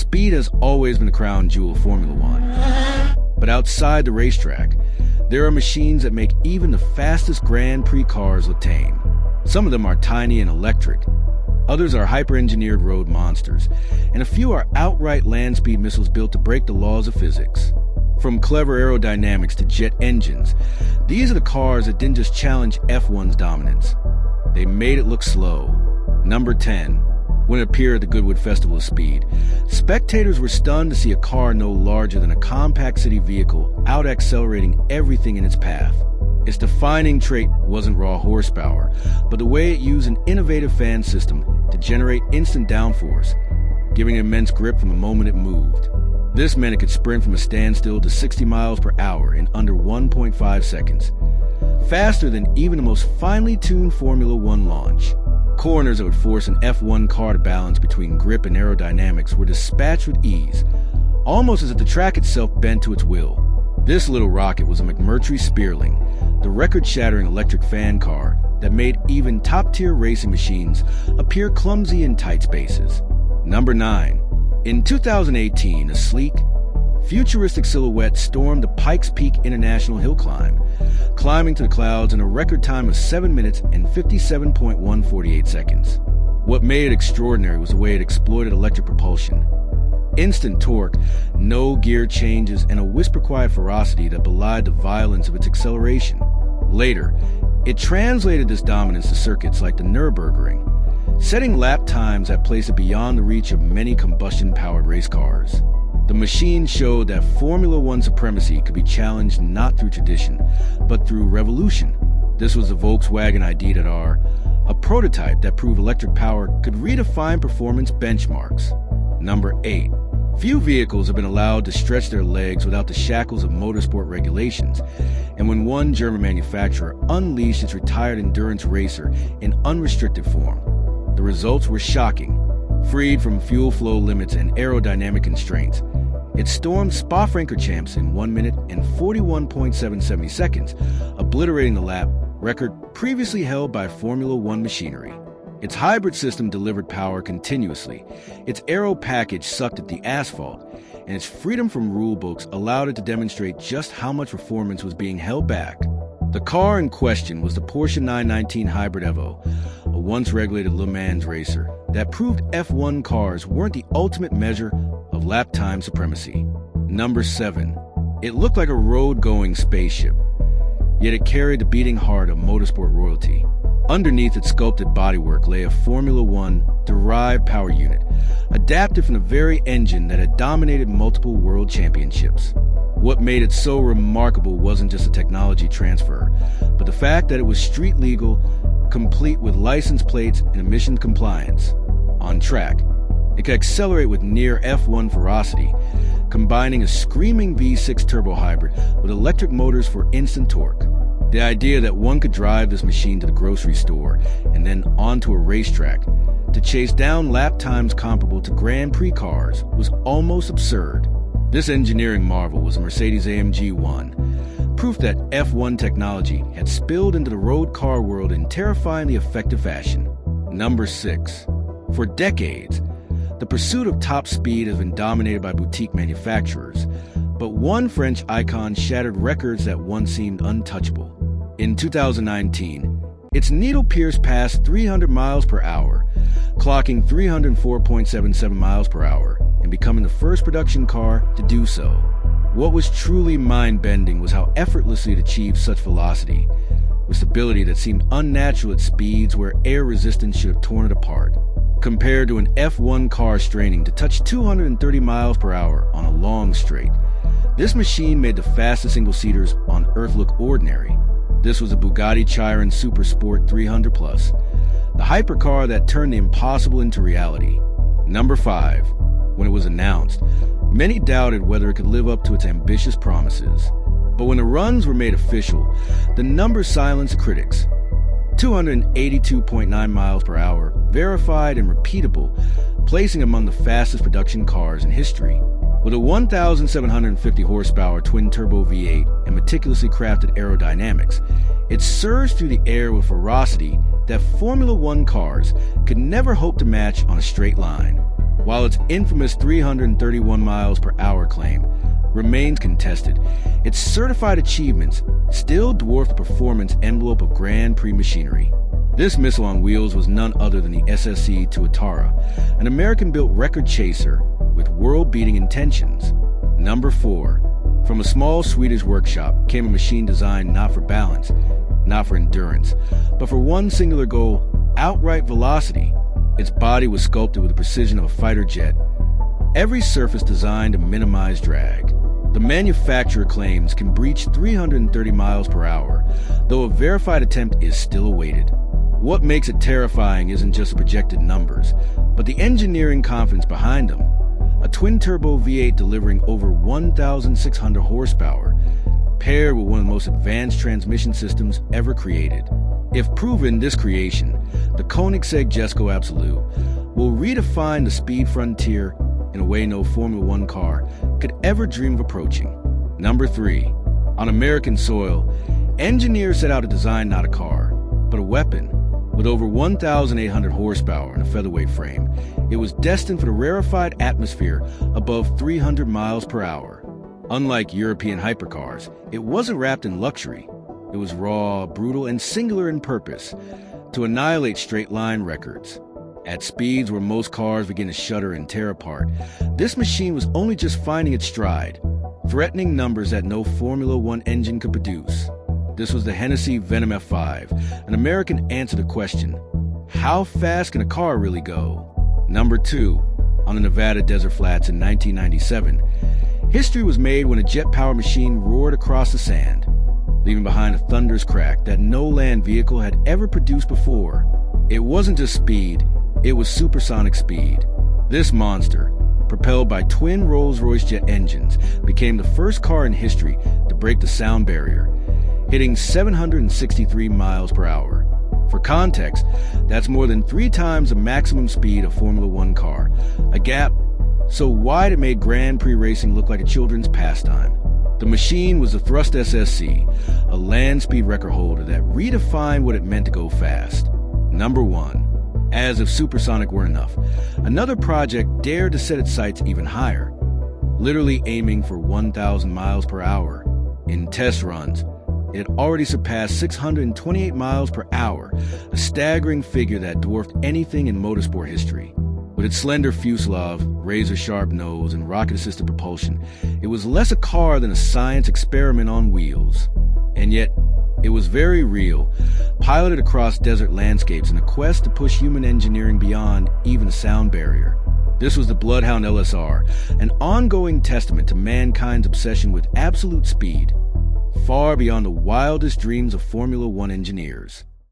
Speed has always been the crown jewel of Formula One. But outside the racetrack, there are machines that make even the fastest Grand Prix cars look tame. Some of them are tiny and electric. Others are hyper-engineered road monsters. And a few are outright land speed missiles built to break the laws of physics. From clever aerodynamics to jet engines, these are the cars that didn't just challenge F1's dominance. They made it look slow. Number 10. When it appeared at the Goodwood Festival of Speed, spectators were stunned to see a car no larger than a compact city vehicle out-accelerating everything in its path. Its defining trait wasn't raw horsepower, but the way it used an innovative fan system to generate instant downforce, giving it immense grip from the moment it moved. This meant it could sprint from a standstill to 60 miles per hour in under 1.5 seconds, faster than even the most finely tuned Formula One launch. Corners that would force an F1 car to balance between grip and aerodynamics were dispatched with ease, almost as if the track itself bent to its will. This little rocket was a McMurtry Spéirling, the record-shattering electric fan car that made even top-tier racing machines appear clumsy in tight spaces. Number 9. In 2018, a sleek, futuristic silhouette stormed the Pikes Peak International Hill Climb, climbing to the clouds in a record time of 7 minutes and 57.148 seconds. What made it extraordinary was the way it exploited electric propulsion. Instant torque, no gear changes, and a whisper-quiet ferocity that belied the violence of its acceleration. Later, it translated this dominance to circuits like the Nürburgring, setting lap times that place it beyond the reach of many combustion-powered race cars. The machine showed that Formula One supremacy could be challenged not through tradition, but through revolution. This was the Volkswagen ID.R, a prototype that proved electric power could redefine performance benchmarks. Number 8. Few vehicles have been allowed to stretch their legs without the shackles of motorsport regulations, and when one German manufacturer unleashed its retired endurance racer in unrestricted form, the results were shocking. Freed from fuel flow limits and aerodynamic constraints, it stormed Spa-Francorchamps in 1 minute and 41.770 seconds, obliterating the lap record previously held by Formula One machinery. Its hybrid system delivered power continuously, its aero package sucked at the asphalt, and its freedom from rulebooks allowed it to demonstrate just how much performance was being held back. The car in question was the Porsche 919 Hybrid Evo, a once-regulated Le Mans racer that proved F1 cars weren't the ultimate measure of lap time supremacy. Number 7. It looked like a road-going spaceship, yet it carried the beating heart of motorsport royalty. Underneath its sculpted bodywork lay a Formula One derived power unit, adapted from the very engine that had dominated multiple world championships. What made it so remarkable wasn't just a technology transfer, but the fact that it was street legal, complete with license plates and emission compliance. On track, it could accelerate with near F1 ferocity, combining a screaming V6 turbo hybrid with electric motors for instant torque. The idea that one could drive this machine to the grocery store and then onto a racetrack to chase down lap times comparable to Grand Prix cars was almost absurd. This engineering marvel was a Mercedes-AMG One, proof that F1 technology had spilled into the road car world in terrifyingly effective fashion. Number 6. For decades, the pursuit of top speed has been dominated by boutique manufacturers, but one French icon shattered records that once seemed untouchable. In 2019, its needle pierced past 300 miles per hour, clocking 304.77 miles per hour, and becoming the first production car to do so. What was truly mind-bending was how effortlessly it achieved such velocity, with stability that seemed unnatural at speeds where air resistance should have torn it apart. Compared to an F1 car straining to touch 230 miles per hour on a long straight, this machine made the fastest single-seaters on Earth look ordinary. This was a Bugatti Chiron Super Sport 300 Plus, the hypercar that turned the impossible into reality. Number 5. When it was announced, many doubted whether it could live up to its ambitious promises. But when the runs were made official, the numbers silenced critics. 282.9 miles per hour, verified and repeatable, placing among the fastest production cars in history. With a 1,750 horsepower twin-turbo V8 and meticulously crafted aerodynamics, it surged through the air with ferocity that Formula One cars could never hope to match on a straight line. While its infamous 331 miles per hour claim remains contested, its certified achievements still dwarf the performance envelope of Grand Prix machinery. This missile on wheels was none other than the SSC Tuatara, an American-built record chaser with world-beating intentions. Number 4. From a small Swedish workshop came a machine designed not for balance, not for endurance, but for one singular goal: outright velocity. Its body was sculpted with the precision of a fighter jet, every surface designed to minimize drag. The manufacturer claims can breach 330 miles per hour, though a verified attempt is still awaited. What makes it terrifying isn't just the projected numbers, but the engineering confidence behind them. A twin-turbo V8 delivering over 1,600 horsepower, paired with one of the most advanced transmission systems ever created. If proven, this creation, the Koenigsegg Jesko Absolut, will redefine the speed frontier in a way no Formula One car could ever dream of approaching. Number 3. On American soil, engineers set out to design not a car, but a weapon. With over 1,800 horsepower and a featherweight frame, it was destined for the rarefied atmosphere above 300 miles per hour. Unlike European hypercars, it wasn't wrapped in luxury. It was raw, brutal, and singular in purpose, to annihilate straight-line records. At speeds where most cars begin to shudder and tear apart, this machine was only just finding its stride, threatening numbers that no Formula One engine could produce. This was the Hennessey Venom F5, an American answer to the question, how fast can a car really go? Number 2. On the Nevada desert flats in 1997, history was made when a jet-powered machine roared across the sand, leaving behind a thunderous crack that no land vehicle had ever produced before. It wasn't just speed, it was supersonic speed. This monster, propelled by twin Rolls-Royce jet engines, became the first car in history to break the sound barrier, hitting 763 miles per hour. For context, that's more than 3 times the maximum speed of a Formula One car, a gap so wide it made Grand Prix racing look like a children's pastime. The machine was the Thrust SSC, a land speed record holder that redefined what it meant to go fast. Number 1. As if supersonic weren't enough, another project dared to set its sights even higher, literally aiming for 1,000 miles per hour. In test runs, it had already surpassed 628 miles per hour, a staggering figure that dwarfed anything in motorsport history. With its slender fuselage, razor-sharp nose, and rocket-assisted propulsion, it was less a car than a science experiment on wheels. And yet, it was very real, piloted across desert landscapes in a quest to push human engineering beyond even the sound barrier. This was the Bloodhound LSR, an ongoing testament to mankind's obsession with absolute speed, far beyond the wildest dreams of Formula One engineers.